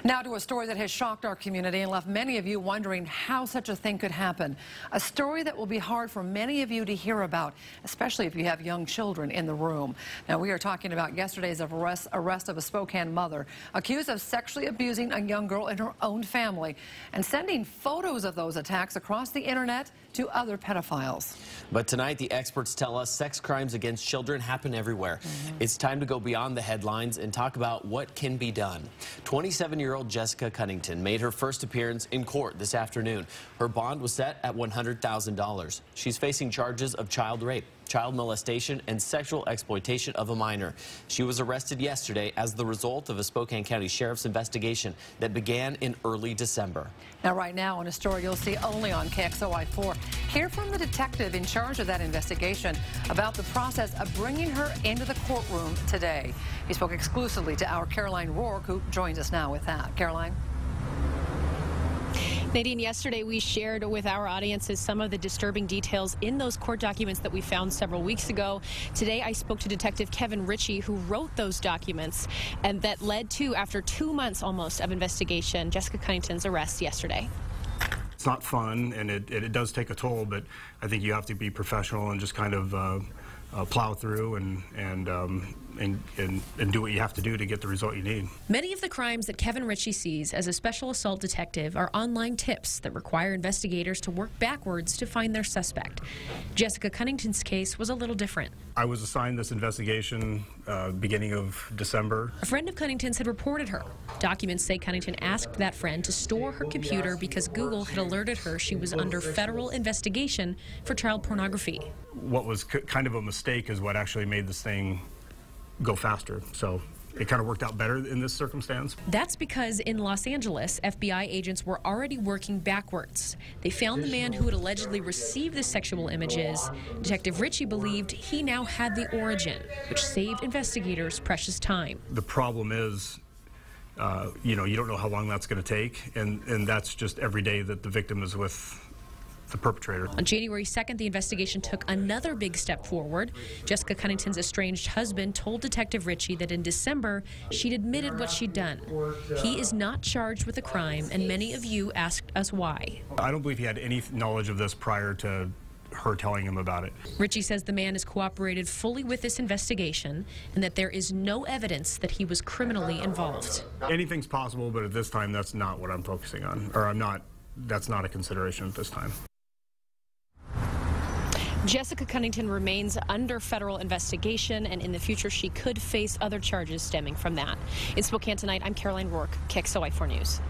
Now to a story that has shocked our community and left many of you wondering how such a thing could happen. A story that will be hard for many of you to hear about, especially if you have young children in the room. Now we are talking about yesterday's arrest of a Spokane mother accused of sexually abusing a young girl in her own family and sending photos of those attacks across the internet to other pedophiles. But tonight the experts tell us sex crimes against children happen everywhere. It's time to go beyond the headlines and talk about what can be done. 27-year-old Jessica Cunnington made her first appearance in court this afternoon. Her bond was set at $100,000. She's facing charges of child rape, child molestation, and sexual exploitation of a minor. She was arrested yesterday as the result of a Spokane County Sheriff's investigation that began in early December. Now right now on a story you'll see only on KXLY 4, hear from the detective in charge of that investigation about the process of bringing her into the courtroom today. He spoke exclusively to our Caroline Rourke, who joins us now with that. Caroline? Nadine, yesterday we shared with our audiences some of the disturbing details in those court documents that we found several weeks ago. Today I spoke to Detective Kevin Ritchie, who wrote those documents, and that led to, after 2 months almost of investigation, Jessica Cunnington's arrest yesterday. It's not fun, and it does take a toll, but I think you have to be professional and just kind of plow through and do what you have to do to get the result you need. Many of the crimes that Kevin Ritchie sees as a special assault detective are online tips that require investigators to work backwards to find their suspect. Jessica Cunnington's case was a little different. I was assigned this investigation beginning of December. A friend of Cunnington's had reported her. Documents say Cunnington asked that friend to store her computer because Google had alerted her she was under federal investigation for child pornography. What was kind of a mistake is what actually made this thing go faster. So it kind of worked out better in this circumstance. That's because in Los Angeles, FBI agents were already working backwards. They found the man who had allegedly received the sexual images. Detective Ritchie believed he now had the origin, which saved investigators precious time. The problem is, you don't know how long that's going to take, and that's just every day that the victim is with the perpetrator. On January 2nd, the investigation took another big step forward. Jessica Cunnington's estranged husband told Detective Ritchie that in December, she'd admitted what she'd done. He is not charged with a crime, and many of you asked us why. I don't believe he had any knowledge of this prior to her telling him about it. Ritchie says the man has cooperated fully with this investigation and that there is no evidence that he was criminally involved. Anything's possible, but at this time, that's not what I'm focusing on, or that's not a consideration at this time. Jessica Cunnington remains under federal investigation, and in the future she could face other charges stemming from that. In Spokane tonight, I'm Caroline Rourke, KXLY 4 News.